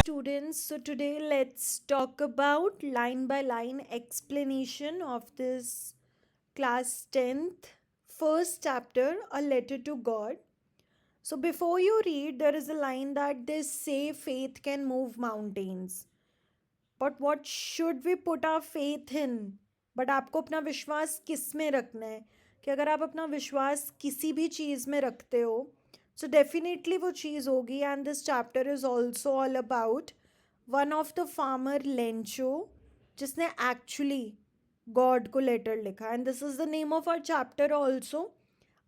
Students, so today let's talk about line by line explanation of this class 10th first chapter, A Letter to God. So before you read, there is a line that they say faith can move mountains. But what should we put our faith in? But आपको अपना विश्वास किस में रखना है? कि अगर आप अपना विश्वास किसी भी चीज़ में रखते हो, सो डेफिनेटली वो चीज़ होगी. And this chapter is also all about one of the farmer Lencho, जिसने एक्चुअली गॉड को लेटर लिखा. And this is the name of our chapter also,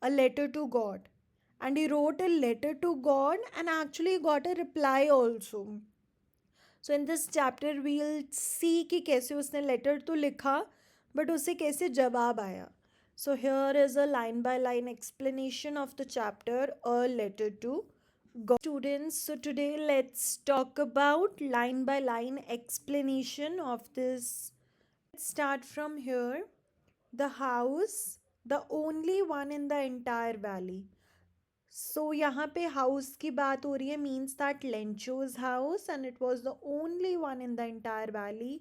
a letter to God. And he wrote a letter to God and actually got a reply also. So in this chapter we'll see कि कैसे उसने letter तो लिखा but उसे कैसे जवाब आया. So here is a line by line explanation of the chapter, A Letter to God. Students, so today let's talk about line by line explanation of this. Let's start from here. The house, the only one in the entire valley. So यहाँ पे house की बात हो रही है, means that Lencho's house, and it was the only one in the entire valley,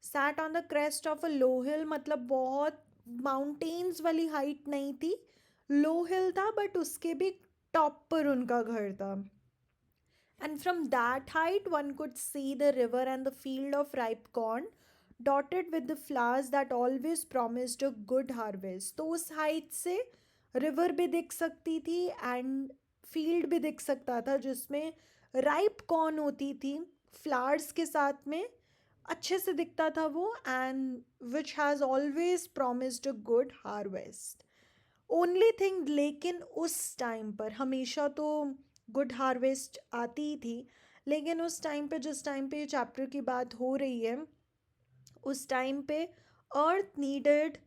sat on the crest of a low hill. मतलब बहुत mountains वाली height नहीं थी, low hill था, but उसके भी top पर उनका घर था. And from that height one could see the river and the field of ripe corn dotted with the flowers that always promised a good harvest. तो उस height से रिवर भी दिख सकती थी एंड फील्ड भी दिख सकता था जिसमें राइप कॉर्न होती थी फ्लावर्स के साथ में, अच्छे से दिखता था वो. And which has always promised a good harvest. Only thing, लेकिन उस टाइम पर हमेशा तो गुड हार्वेस्ट आती ही थी, लेकिन उस टाइम पे, जिस टाइम पे ये चैप्टर की बात हो रही है, उस टाइम पे अर्थ needed,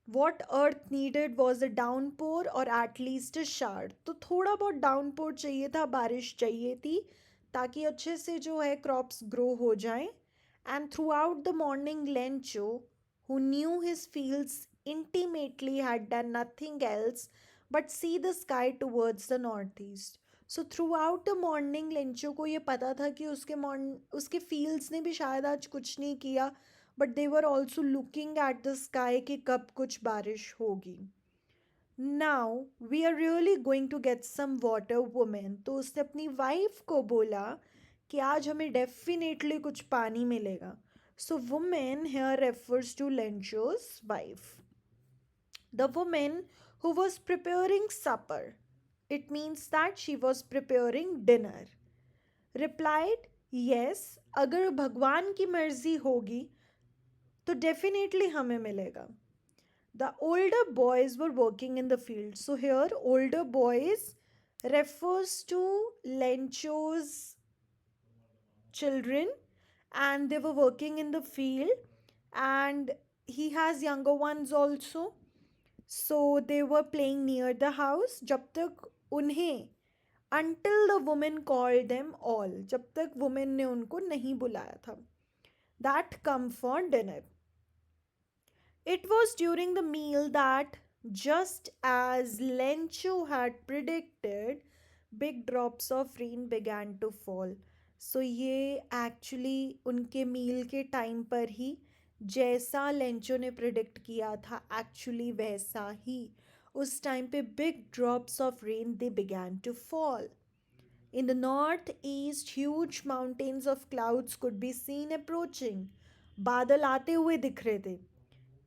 what earth needed was a downpour or at least a shower. तो थोड़ा बहुत डाउनपोर चाहिए था, बारिश चाहिए थी ताकि अच्छे से जो है क्रॉप्स ग्रो हो जाएं. And through out the morning Lencho, who knew his fields intimately, had done nothing else but see the sky towards the northeast. So through out the morning Lencho को ये पता था कि उसके फील्ड्स ने भी शायद आज कुछ नहीं किया, but they were also looking at the sky कि कब कुछ बारिश होगी. Now we are really going to get some water women. तो उसने अपनी वाइफ को बोला कि आज हमें डेफिनेटली कुछ पानी मिलेगा. So women here refers to Lencho's wife. The women who was preparing supper, it means that she was preparing dinner, replied, yes, अगर भगवान की मर्जी होगी तो डेफिनेटली हमें मिलेगा. The older boys were working in the field. So here older boys refers to Lencho's children, and they were working in the field, and he has younger ones also. So they were playing near the house जब तक उन्हें, until the woman called them all, जब तक woman ने उनको नहीं बुलाया था, that come for dinner. It was during the meal that, just as Lencho had predicted, big drops of rain began to fall. So ये actually उनके मील के टाइम पर ही, जैसा लेंचो ने प्रिडिक्ट किया था, एक्चुअली वैसा ही उस टाइम पे big drops of rain they began to fall. In the northeast, huge mountains of clouds could be seen approaching. बादल आते हुए दिख रहे थे.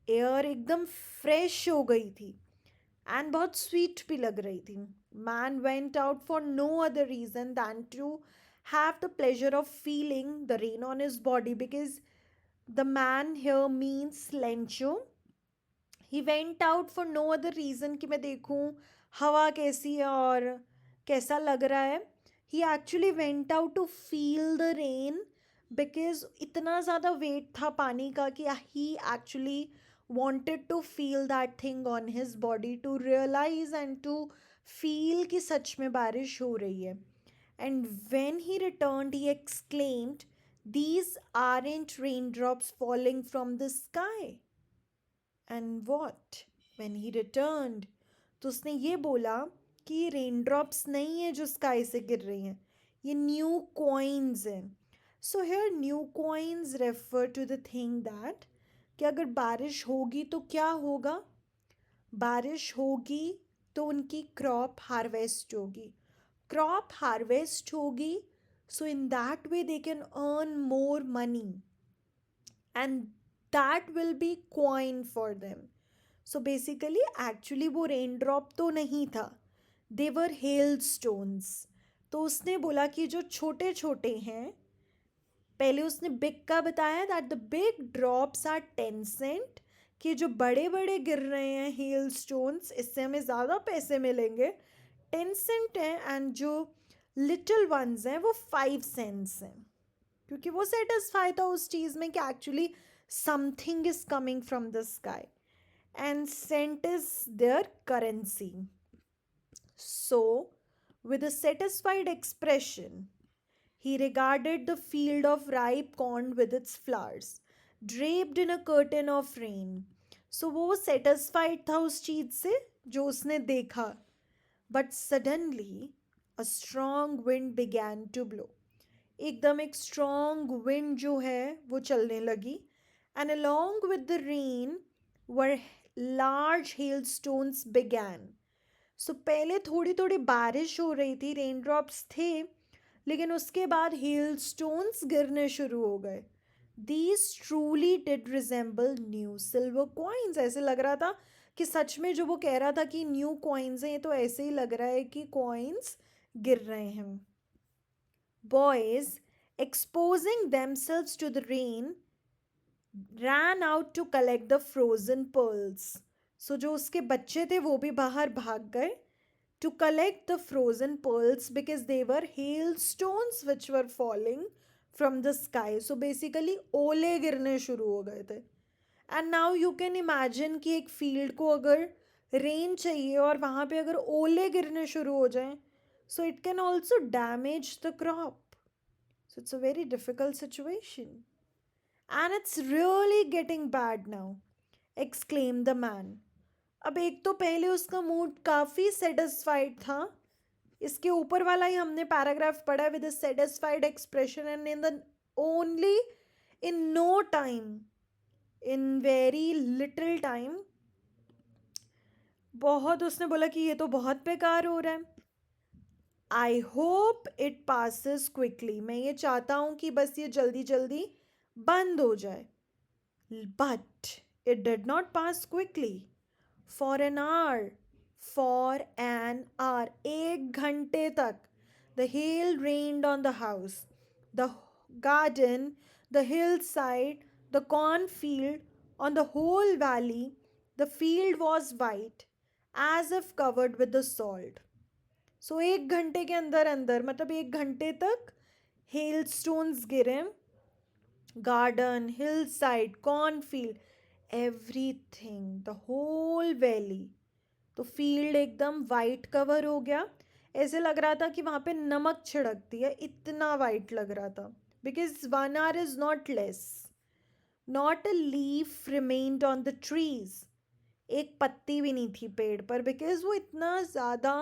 एयर एकदम फ्रेश हो गई थी एंड बहुत स्वीट भी लग रही थी. Man went out for no other reason than to have the pleasure of feeling the rain on his body, because the man here means Lencho. He went out for no other reason कि मैं देखूं हवा कैसी है और कैसा लग रहा है. He actually went out to feel the rain, because इतना ज़्यादा वेट था पानी का कि he actually wanted to feel that thing on his body, to realize and to feel कि सच में बारिश हो रही है. And when he returned, he exclaimed, these aren't raindrops falling from the sky. And what? When he returned, तो उसने ये बोला कि ये रेन ड्रॉप्स नहीं है जो स्काई से गिर रही हैं, ये न्यू कॉइन्स हैं. So here new coins refer to the thing that कि अगर बारिश होगी तो क्या होगा. बारिश होगी तो उनकी क्रॉप हार्वेस्ट होगी. क्रॉप हार्वेस्ट होगी, so in that way they can earn more money, and that will be coin for them. So basically actually वो रेन ड्रॉप तो नहीं था, they were hailstones. तो उसने बोला कि जो छोटे छोटे हैं, पहले उसने बिग का बताया that the big drops are 10 cent, कि जो बड़े बड़े गिर रहे हैं हेल स्टोन्स इससे हमें ज़्यादा पैसे मिलेंगे, 10 सेंट है. एंड जो लिटिल वंस हैं वो 5 सेंट्स हैं, क्योंकि वो सेटिस्फाई था उस चीज़ में कि actually something is coming from the sky, and cent is their currency. So with a satisfied expression he regarded the field of ripe corn with its flowers, draped in a curtain of rain. So वो satisfied था उस चीज से जो उसने देखा. But suddenly a strong wind began to blow. एकदम एक strong wind जो है वो चलने लगी. And along with the rain were large hailstones began. So पहले थोड़ी थोड़ी बारिश हो रही थी, रेन ड्रॉप्स थे, लेकिन उसके बाद हेल स्टोन्स गिरने शुरू हो गए. These truly did resemble new silver coins. ऐसे लग रहा था कि सच में जो वो कह रहा था कि न्यू कॉइन्स हैं, ये तो ऐसे ही लग रहा है कि कॉइन्स गिर रहे हैं. Boys exposing themselves to the rain ran out to collect the frozen pearls. So जो उसके बच्चे थे वो भी बाहर भाग गए to collect the frozen pearls because they were hailstones which were falling from the sky. So basically ओले गिरने शुरू हो गए थे. And now you can imagine कि एक फील्ड को अगर रेन चाहिए और वहाँ पे अगर ओले गिरने शुरू हो जाएं, so it can also damage the crop. So it's a very difficult situation. And it's really getting bad now, exclaimed the man. अब एक तो पहले उसका मूड काफ़ी सेटिस्फाइड था, इसके ऊपर वाला ही हमने पैराग्राफ पढ़ा with a satisfied expression, and in the only in no time, in very little time, बहुत उसने बोला कि ये तो बहुत बेकार हो रहा है. I hope it passes quickly. मैं ये चाहता हूँ कि बस ये जल्दी जल्दी बंद हो जाए. But it did not pass quickly. For an hour, for an hour, 1 घंटे तक, the hail rained on the house, the garden, the hillside, the cornfield, on the whole valley. The field was white, as if covered with the salt. So 1 घंटे के अंदर अंदर, मतलब 1 घंटे तक hailstones गिरे. Garden, hillside, cornfield, everything, the whole valley. तो field एकदम वाइट कवर हो गया, ऐसे लग रहा था कि वहाँ पे नमक छिड़कती है, इतना वाइट लग रहा था. Because 1 hour is not less. Not a leaf remained on the trees. एक पत्ती भी नहीं थी पेड़ पर, बिकॉज वो इतना ज़्यादा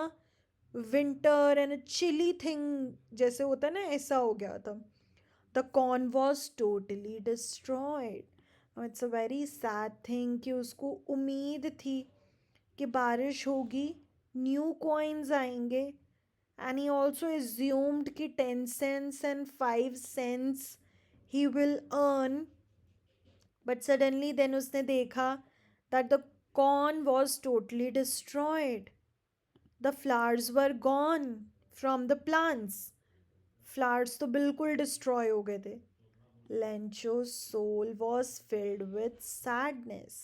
विंटर एंड चिली थिंग जैसे होता है ना, ऐसा हो गया था. The corn was totally destroyed. It's a very sad thing कि उसको उम्मीद थी कि बारिश होगी, न्यू कॉइन्स आएंगे, एंड ही ऑल्सो एज्यूम्ड कि 10 cents and 5 cents he will earn. But suddenly then उसने देखा that the corn was totally destroyed. The flowers were gone from the plants. Flowers तो बिल्कुल डिस्ट्रॉय हो गए थे. Lencho's soul was filled with sadness.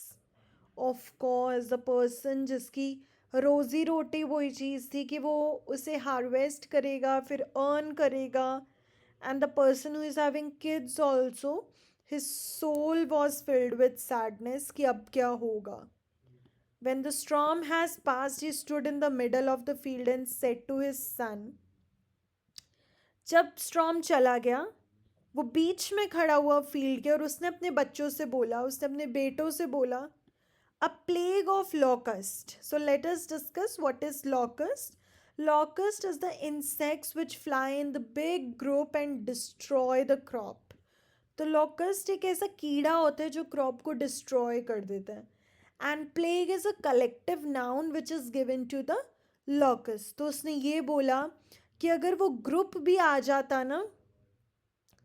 Of course, the person जिसकी रोजी रोटी वही चीज़ थी कि वो उसे हार्वेस्ट करेगा, फिर अर्न करेगा, and the person who is having kids also, his soul was filled with sadness कि अब क्या होगा. When the storm has passed, he stood in the middle of the field and said to his son. जब storm चला गया, वो बीच में खड़ा हुआ फील्ड के, और उसने अपने बच्चों से बोला, उसने अपने बेटों से बोला, A plague of locust. So let us discuss what is locust. Locust is the insects which fly in the big group and destroy the crop. तो locust एक ऐसा कीड़ा होता है जो क्रॉप को डिस्ट्रॉय कर देता है. And plague is a collective noun which is given to the locust. तो उसने ये बोला कि अगर वो ग्रुप भी आ जाता ना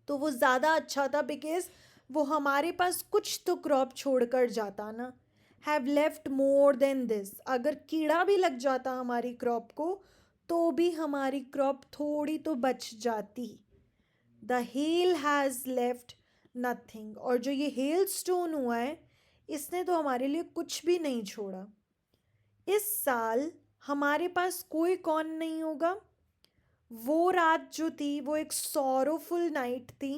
तो वो ज़्यादा अच्छा था, बिकॉज वो हमारे पास कुछ तो क्रॉप छोड़कर जाता ना. Have left more than this. अगर कीड़ा भी लग जाता हमारी क्रॉप को तो भी हमारी क्रॉप थोड़ी तो बच जाती. The hell has left nothing. और जो ये हेल स्टोन हुआ है इसने तो हमारे लिए कुछ भी नहीं छोड़ा. इस साल हमारे पास कोई कौन नहीं होगा. वो रात जो थी वो एक सॉरोफुल नाइट थी.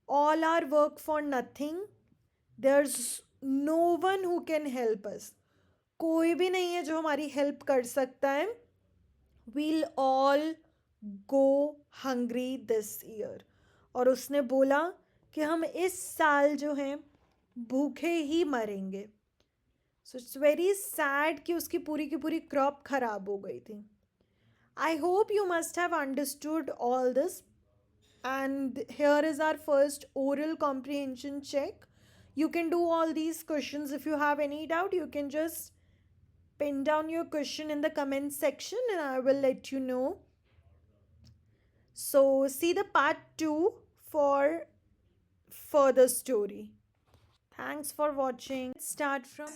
All are work for nothing. There no one who can help us. कोई भी नहीं है जो हमारी हेल्प कर सकता है. We'll all go hungry this year. और उसने बोला कि हम इस साल जो हैं भूखे ही मरेंगे. सो इट्स वेरी सैड कि उसकी पूरी की पूरी क्रॉप खराब हो गई थी. I hope you must have understood all this. And here is our first oral comprehension check. You can do all these questions. If you have any doubt, you can just pin down your question in the comment section and I will let you know. So, see the part 2 for further story. Thanks for watching. Let's start from